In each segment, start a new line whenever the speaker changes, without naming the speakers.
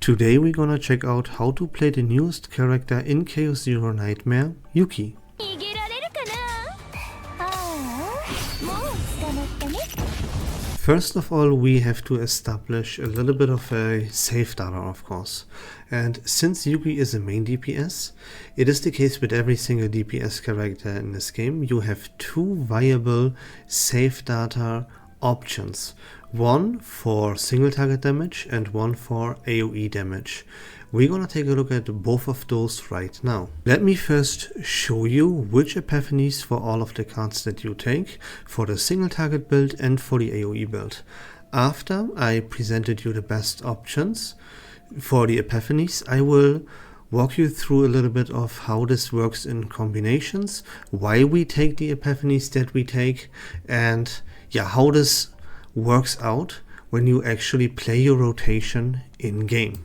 Today we're gonna check out how to play the newest character in Chaos Zero Nightmare, Yuki. First of all, we have to establish a little bit of a save data, of course. And since Yuki is a main DPS, it is the case with every single DPS character in this game. You have two viable save data options. One for single target damage and one for AoE damage. We're gonna take a look at both of those right now. Let me first show you which epiphanies for all of the cards that you take for the single target build and for the AoE build. After I presented you the best options for the epiphanies, I will walk you through a little bit of how this works in combinations, why we take the epiphanies that we take, and yeah, how this works out when you actually play your rotation in game.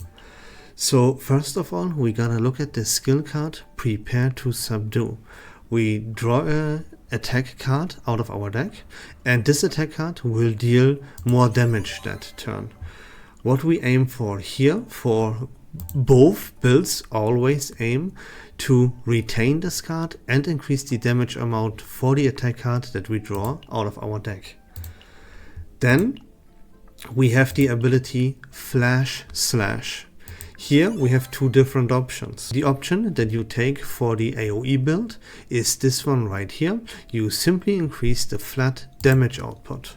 So first of all, we gotta look at the skill card, Prepare to Subdue. We draw a attack card out of our deck, and this attack card will deal more damage that turn. What we aim for here, for both builds, always aim to retain this card and increase the damage amount for the attack card that we draw out of our deck. Then we have the ability Flash Slash. Here we have two different options. The option that you take for the AoE build is this one right here. You simply increase the flat damage output.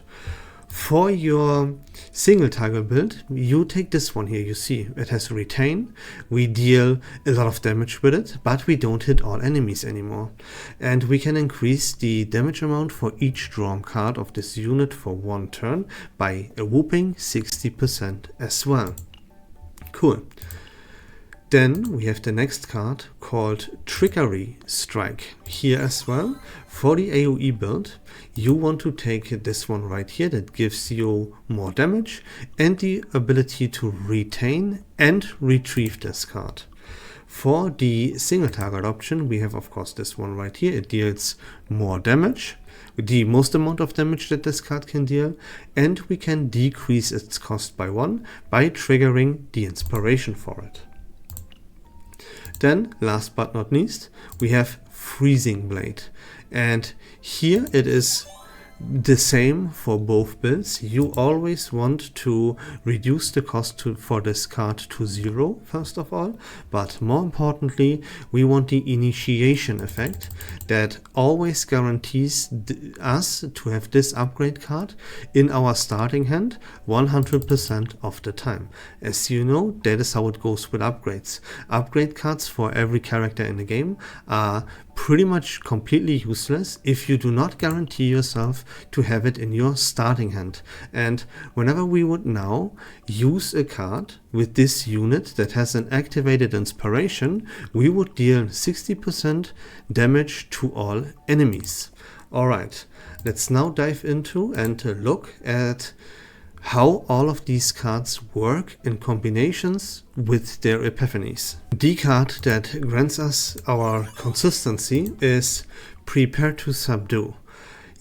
For your single target build, you take this one here. You see it has Retain. We deal a lot of damage with it, but we don't hit all enemies anymore. And we can increase the damage amount for each drawn card of this unit for one turn by a whopping 60% as well. Cool. Then we have the next card called Trickery Strike. Here as well, for the AoE build, you want to take this one right here that gives you more damage and the ability to retain and retrieve this card. For the single target option, we have of course this one right here. It deals more damage, the most amount of damage that this card can deal, and we can decrease its cost by 1 by triggering the inspiration for it. Then, last but not least, we have Freezing Blade, and here it is the same for both builds. You always want to reduce the cost for this card to 0 first of all, but more importantly we want the initiation effect that always guarantees us to have this upgrade card in our starting hand 100% of the time. As you know, that is how it goes with upgrades. Upgrade cards for every character in the game are pretty much completely useless if you do not guarantee yourself to have it in your starting hand. And whenever we would now use a card with this unit that has an activated inspiration, we would deal 60% damage to all enemies. Alright, let's now dive into and look at how all of these cards work in combinations with their epiphanies. The card that grants us our consistency is Prepare to Subdue.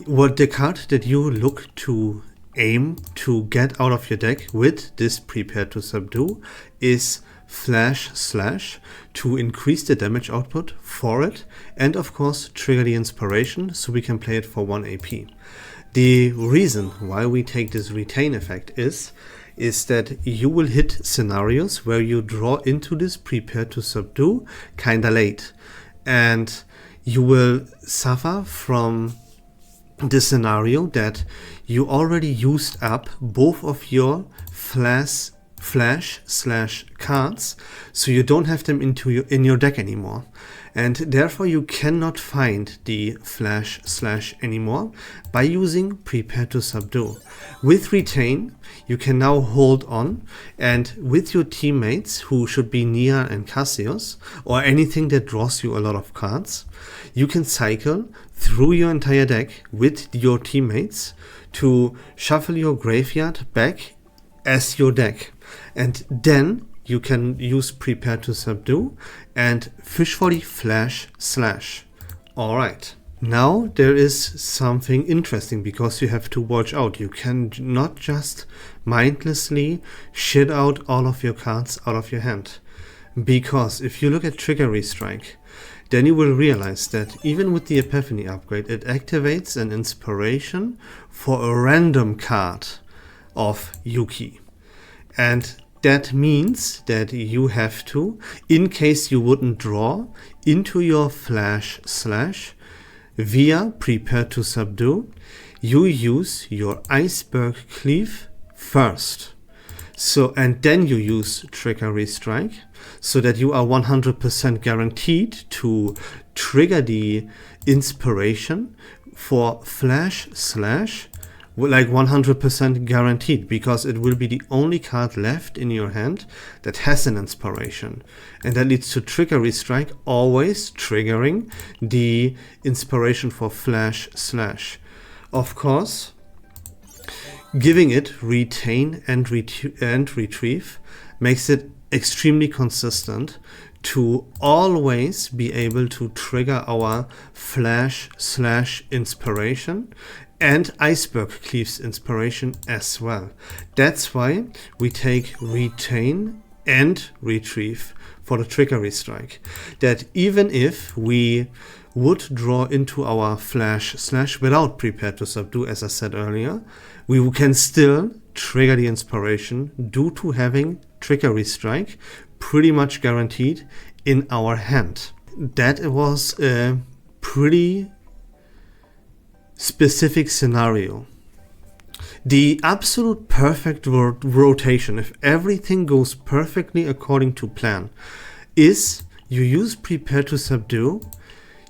What the card that you look to aim to get out of your deck with this Prepare to Subdue is Flash Slash to increase the damage output for it and of course trigger the inspiration so we can play it for 1 AP. The reason why we take this retain effect is that you will hit scenarios where you draw into this Prepare to Subdue kinda late, and you will suffer from the scenario that you already used up both of your Flash Slash cards, so you don't have them in your deck anymore, and therefore you cannot find the Flash Slash anymore by using Prepare to Subdue. With Retain, you can now hold on, and with your teammates, who should be Nia and Cassius, or anything that draws you a lot of cards, you can cycle through your entire deck with your teammates to shuffle your graveyard back as your deck, and then you can use Prepare to Subdue and fish for the Flash Slash. Alright, Now there is something interesting, because you have to watch out. You can not just mindlessly shit out all of your cards out of your hand. Because if you look at Trickery Strike, then you will realize that even with the Epiphany upgrade, it activates an inspiration for a random card of Yuki. And that means that you have to, in case you wouldn't draw, into your flash slash via Prepare to Subdue, you use your Iceberg Cleave first. So, and then you use Trickery Strike, so that you are 100% guaranteed to trigger the inspiration for flash slash, like 100% guaranteed, because it will be the only card left in your hand that has an inspiration. And that leads to Trickery Strike always triggering the inspiration for flash slash. Of course, giving it retain and retrieve makes it extremely consistent to always be able to trigger our flash slash inspiration and Iceberg Cleave's inspiration as well. That's why we take retain and retrieve for the Trickery Strike. That even if we would draw into our flash slash without Prepare to Subdue, as I said earlier, we can still trigger the inspiration due to having Trickery Strike pretty much guaranteed in our hand. That was a pretty specific scenario. The absolute perfect rotation, if everything goes perfectly according to plan, is you use Prepare to Subdue,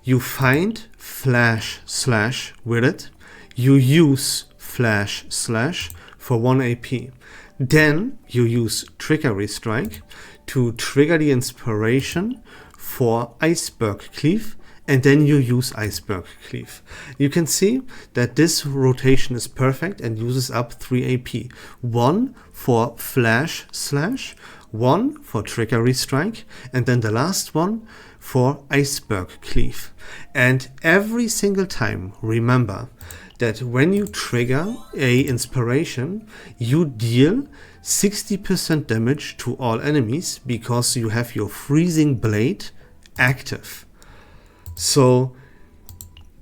you find flash slash with it, you use flash slash for 1 AP. Then you use Trickery Strike to trigger the inspiration for Iceberg Cleave, and then you use Iceberg Cleave. You can see that this rotation is perfect and uses up 3 AP. 1 for flash slash, 1 for Trickery Strike, and then the last one for Iceberg Cleave. And every single time, remember that when you trigger a inspiration, you deal 60% damage to all enemies because you have your Freezing Blade active. So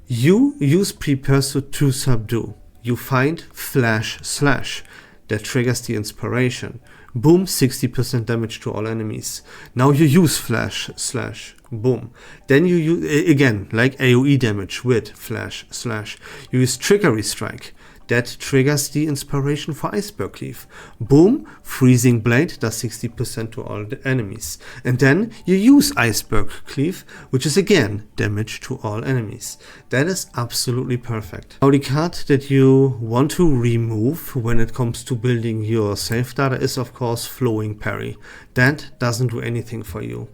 you use Prepare to Subdue. You find flash slash that triggers the inspiration. Boom, 60% damage to all enemies. Now you use flash slash. Boom. Then you use, again, like AoE damage with flash slash. You use Trickery Strike. That triggers the inspiration for Iceberg Cleave. Boom, Freezing Blade does 60% to all the enemies. And then you use Iceberg Cleave, which is again damage to all enemies. That is absolutely perfect. Now the card that you want to remove when it comes to building your SaveData is of course Flowing Parry. That doesn't do anything for you.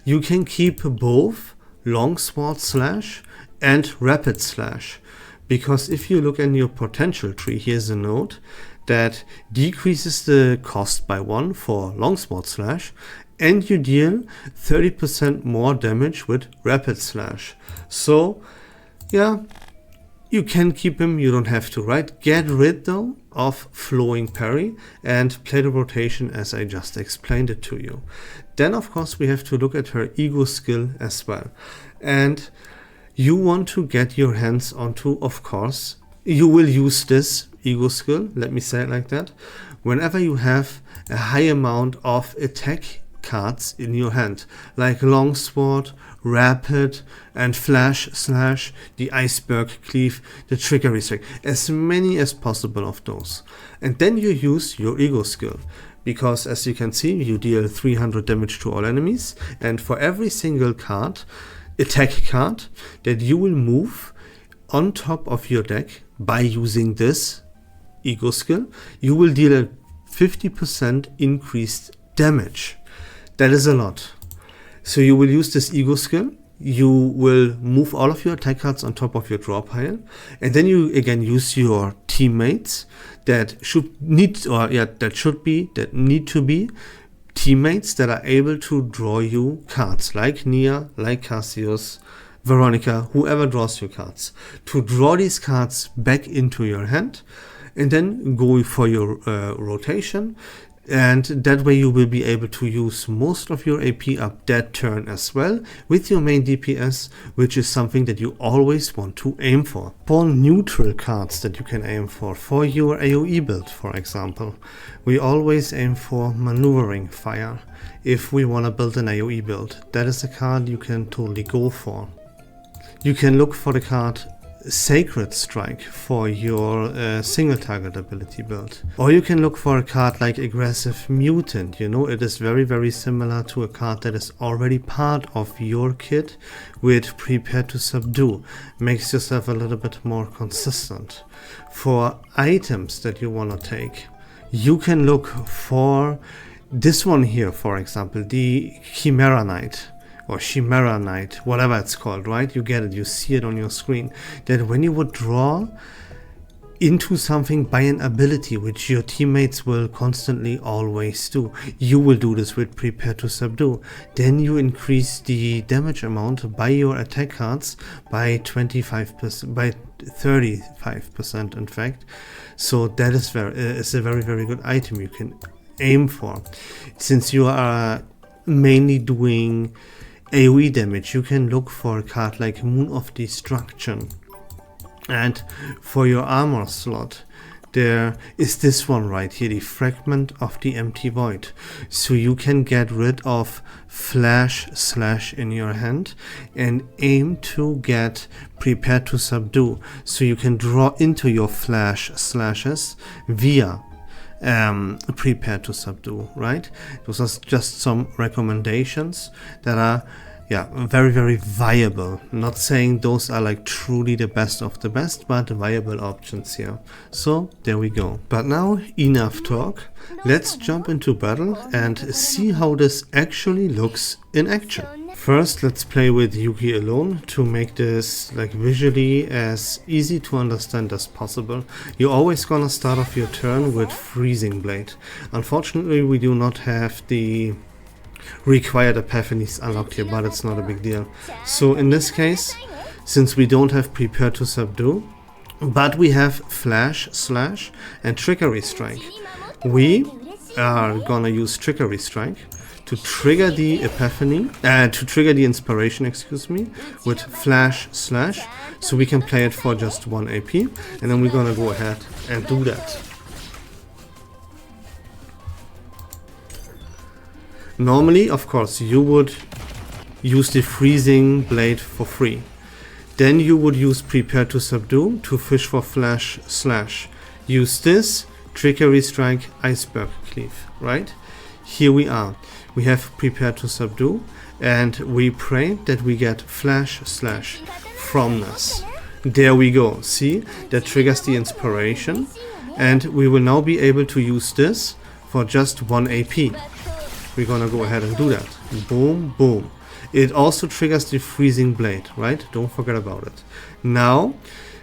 You can keep both Longsword Slash and Rapid Slash. Because if you look in your potential tree, here's a node that decreases the cost by 1 for Longsword Slash, and you deal 30% more damage with Rapid Slash. So, yeah, you can keep him, you don't have to, right? Get rid though of Flowing Parry and play the rotation as I just explained it to you. Then of course we have to look at her ego skill as well. And you want to get your hands onto, of course, you will use this ego skill, let me say it like that, whenever you have a high amount of attack cards in your hand, like Longsword, Rapid, and Flash Slash, the Iceberg Cleave, the Trickery Strike, as many as possible of those. And then you use your ego skill. Because as you can see, you deal 300 damage to all enemies, and for every single card, attack card that you will move on top of your deck by using this ego skill, you will deal a 50% increased damage. That is a lot. So you will use this ego skill, you will move all of your attack cards on top of your draw pile, and then you again use your teammates that need to be teammates that are able to draw you cards like Nia, like Cassius, Veronica, whoever draws your cards, to draw these cards back into your hand and then go for your rotation. And that way you will be able to use most of your AP up that turn as well with your main DPS, which is something that you always want to aim for. For neutral cards that you can aim for your AoE build, for example, we always aim for Maneuvering Fire. If we want to build an AoE build, that is a card you can totally go for. You can look for the card Sacred Strike for your single target ability build. Or you can look for a card like Aggressive Mutant. You know, it is very similar to a card that is already part of your kit with Prepare to Subdue. Makes yourself a little bit more consistent. For items that you want to take, you can look for this one here, for example, the Chimera Knight. Or Chimera Knight, whatever it's called, right? You get it, you see it on your screen. That when you would draw into something by an ability, which your teammates will constantly always do, you will do this with Prepare to Subdue. Then you increase the damage amount by your attack cards by 25%, by 35% in fact. So that is a very good item you can aim for. Since you are mainly doing AoE damage, you can look for a card like Moon of Destruction. And for your armor slot, there is this one right here, the Fragment of the Empty Void. So you can get rid of Flash Slash in your hand and aim to get Prepare to Subdue. So you can draw into your Flash Slashes via Prepare to Subdue, right? Those are just some recommendations that are very viable. Not saying those are like truly the best of the best, but viable options here. So there we go. But now enough talk. Let's jump into battle and see how this actually looks in action. First, let's play with Yuki alone to make this like visually as easy to understand as possible. You're always gonna start off your turn with Freezing Blade. Unfortunately, we do not have the required epiphanies unlocked here, but it's not a big deal. So in this case, since we don't have Prepare to Subdue, but we have Flash Slash and Trickery Strike, we are gonna use Trickery Strike to trigger the epiphany, to trigger the inspiration, excuse me, with Flash Slash, so we can play it for just 1 AP, and then we're gonna go ahead and do that. Normally, of course, you would use the Freezing Blade for free. Then you would use Prepare to Subdue to fish for Flash Slash. Use this, Trickery Strike, Iceberg Cleave, right? Here we are. We have Prepare to Subdue, and we pray that we get Flash Slash from this. There we go. See, that triggers the inspiration, and we will now be able to use this for just 1 AP. We're gonna go ahead and do that. Boom, boom. It also triggers the Freezing Blade, right? Don't forget about it. Now,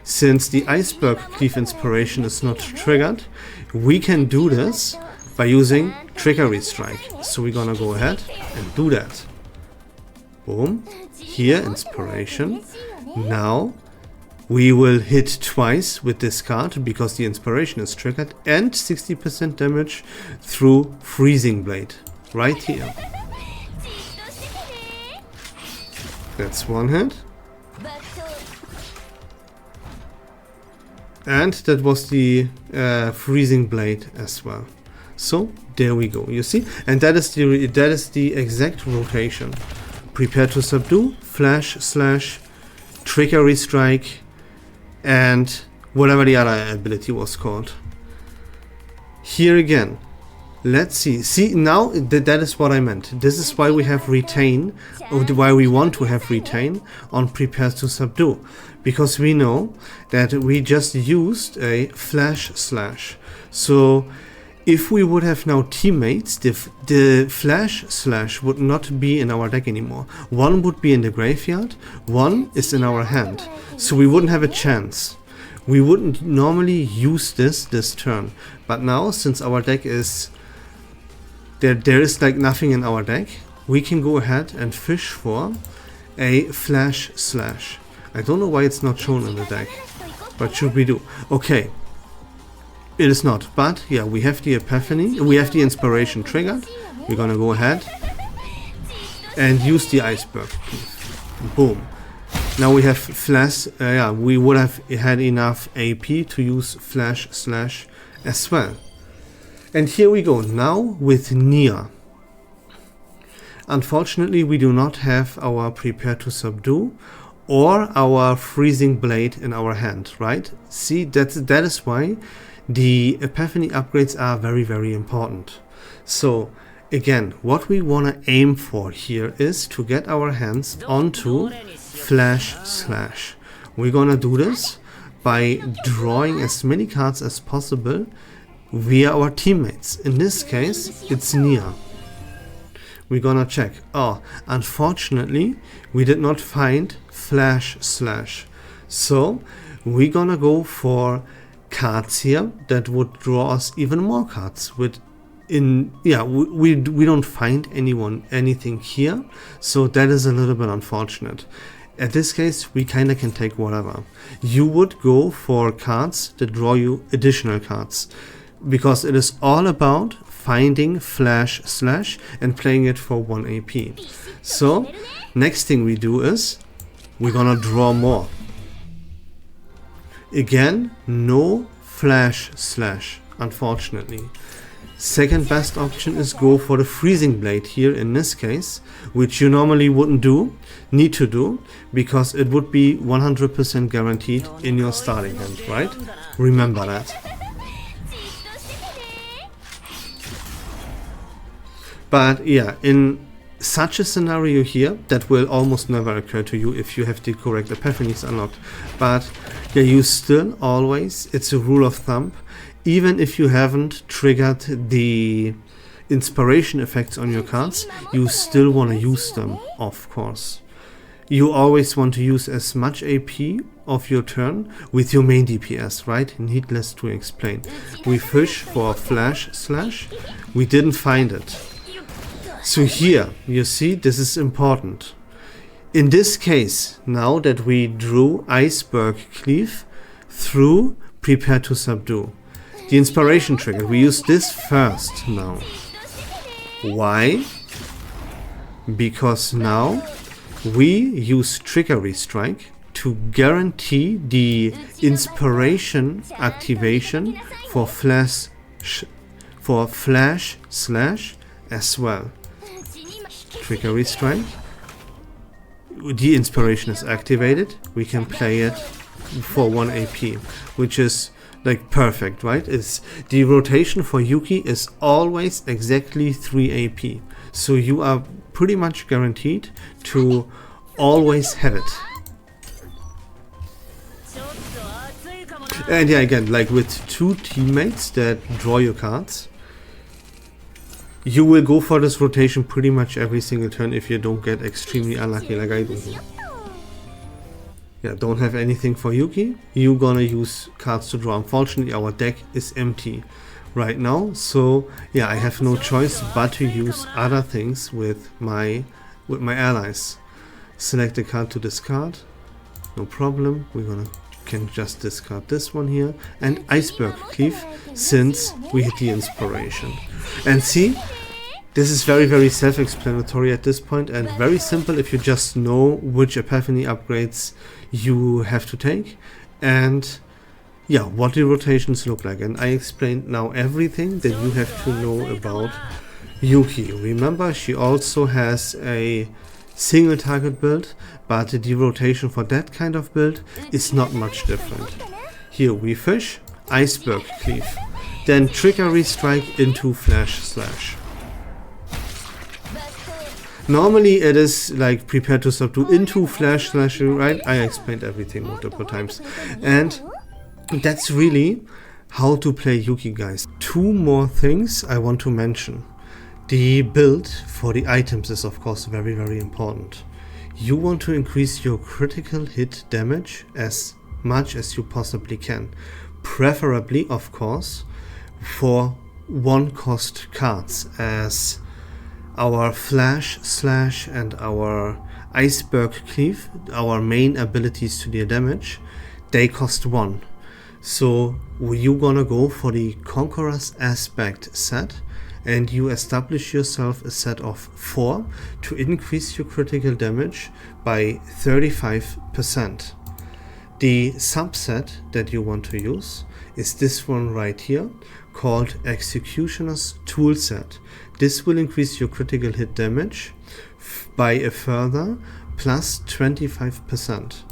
since the Iceberg Cleave inspiration is not triggered, we can do this by using Trickery Strike. So we're gonna go ahead and do that. Boom. Here, inspiration. Now, we will hit twice with this card because the inspiration is triggered, and 60% damage through Freezing Blade. Right here. That's one hit. And that was the Freezing Blade as well. So there we go. You see, and that is the exact rotation. Prepare to Subdue, Flash Slash, Trickery Strike, and whatever the other ability was called. Here again. Let's see. See, now that is what I meant. This is why we have Retain, or why we want to have Retain on Prepare to Subdue. Because we know that we just used a Flash Slash. So if we would have now teammates, the Flash Slash would not be in our deck anymore. One would be in the graveyard, one is in our hand. So we wouldn't have a chance. We wouldn't normally use this turn. But now, since our deck is... There is like nothing in our deck, we can go ahead and fish for a flash slash. I don't know why it's not shown in the deck, but should we do? Okay, it is not, but yeah, we have the epiphany, we have the inspiration triggered. We're gonna go ahead and use the iceberg. Boom. Now we have flash, yeah, we would have had enough AP to use flash slash as well. And here we go, now with Nia. Unfortunately, we do not have our prepare to subdue or our freezing blade in our hand, right? See, that is why the epiphany upgrades are very, very important. So again, what we want to aim for here is to get our hands onto flash slash. We're gonna do this by drawing as many cards as possible via our teammates. In this case, it's Nia. We're gonna check. Oh, unfortunately, we did not find flash slash. So we're gonna go for cards here that would draw us even more cards. We don't find anything here, so that is a little bit unfortunate. At this case, we kinda can take whatever. You would go for cards that draw you additional cards, because it is all about finding flash slash and playing it for 1 AP. So next thing we do is we're gonna draw more. Again, no flash slash, unfortunately. Second best option is go for the freezing blade here in this case, which you normally wouldn't need to do, because it would be 100% guaranteed in your starting hand, right? Remember that. But yeah, in such a scenario here, that will almost never occur to you if you have the correct epiphanies unlocked. But yeah, you still always, it's a rule of thumb, even if you haven't triggered the inspiration effects on your cards, you still want to use them, of course. You always want to use as much AP of your turn with your main DPS, right? Needless to explain. We fish for flash slash, we didn't find it. So here, you see, this is important. In this case, now that we drew Iceberg Cleave through Prepare to Subdue, the inspiration trigger, we use this first now. Why? Because now we use Trickery Strike to guarantee the inspiration activation for flash slash as well. Trickery Strike, the inspiration is activated, we can play it for 1 AP, which is like perfect, right? It's the rotation for Yuki is always exactly 3 AP, so you are pretty much guaranteed to always have it. And yeah, again, like with 2 teammates that draw your cards, you will go for this rotation pretty much every single turn if you don't get extremely unlucky like I do here. Yeah, don't have anything for Yuki, you're gonna use cards to draw. Unfortunately, our deck is empty right now, so yeah, I have no choice but to use other things with my allies. Select a card to discard, no problem, can just discard this one here, and Iceberg Cleave since we hit the inspiration. And see, this is very, very self-explanatory at this point and very simple if you just know which epiphany upgrades you have to take and yeah, what the rotations look like. And I explained now everything that you have to know about Yuki. Remember, she also has a single target build, but the rotation for that kind of build is not much different. Here we fish, Iceberg Cleave, then Trickery Strike into flash slash. Normally it is like Prepare to Subdue into flash slash, right? I explained everything multiple times. And that's really how to play Yuki, guys. 2 more things I want to mention. The build for the items is of course very, very important. You want to increase your critical hit damage as much as you possibly can. Preferably, of course, for 1-cost cards as our flash slash and our Iceberg Cleave, our main abilities to deal damage, they cost 1. So you gonna go for the Conqueror's Aspect set, and you establish yourself a set of 4 to increase your critical damage by 35%. The subset that you want to use is this one right here, called Executioner's Toolset. This will increase your critical hit damage by a further plus 25%.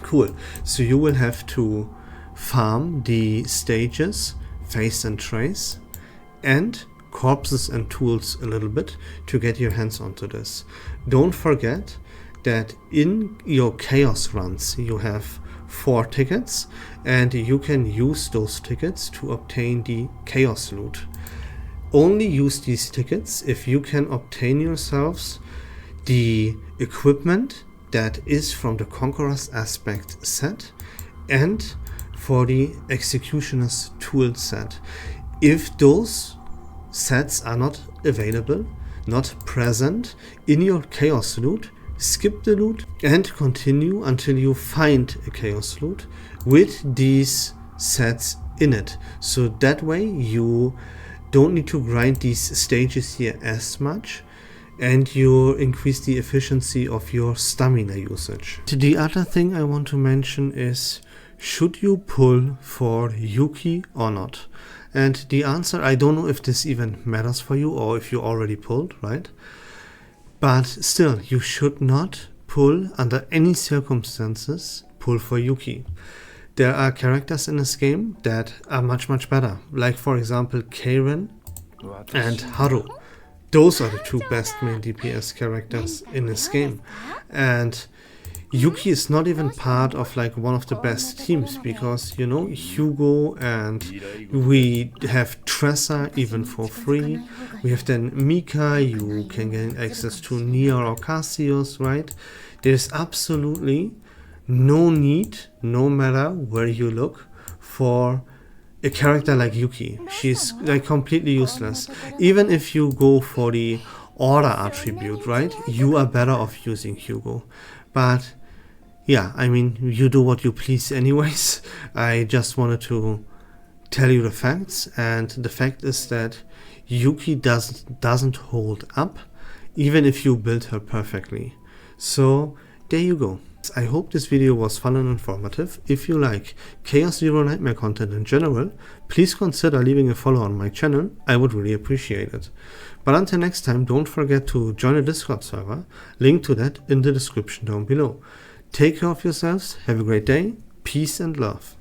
Cool. So you will have to farm the stages, Face and Trace, and Corpses and Tools a little bit to get your hands onto this. Don't forget that in your Chaos runs you have 4 tickets, and you can use those tickets to obtain the Chaos loot. Only use these tickets if you can obtain yourselves the equipment that is from the Conqueror's Aspect set and for the Executioner's Tool set. If those sets are not available, not present in your Chaos loot, skip the loot and continue until you find a Chaos loot with these sets in it. So that way you don't need to grind these stages here as much, and you increase the efficiency of your stamina usage. The other thing I want to mention is, should you pull for Yuki or not? And the answer, I don't know if this even matters for you or if you already pulled, right? But still, you should not pull under any circumstances, pull for Yuki. There are characters in this game that are much better, like for example Karen and Haru. Those are the 2 best main DPS characters in this game, and Yuki is not even part of like one of the best teams, because you know, Hugo, and we have Tressa even for free. We have then Mika, you can gain access to Nia or Cassius, right? There's absolutely no need, no matter where you look, for a character like Yuki. She's like completely useless. Even if you go for the Order attribute, right? You are better off using Hugo. But yeah, I mean, you do what you please anyways. I just wanted to tell you the facts, and the fact is that Yuki doesn't hold up, even if you build her perfectly. So there you go. I hope this video was fun and informative. If you like Chaos Zero Nightmare content in general, please consider leaving a follow on my channel. I would really appreciate it. But until next time, don't forget to join the Discord server. Link to that in the description down below. Take care of yourselves, have a great day, peace and love.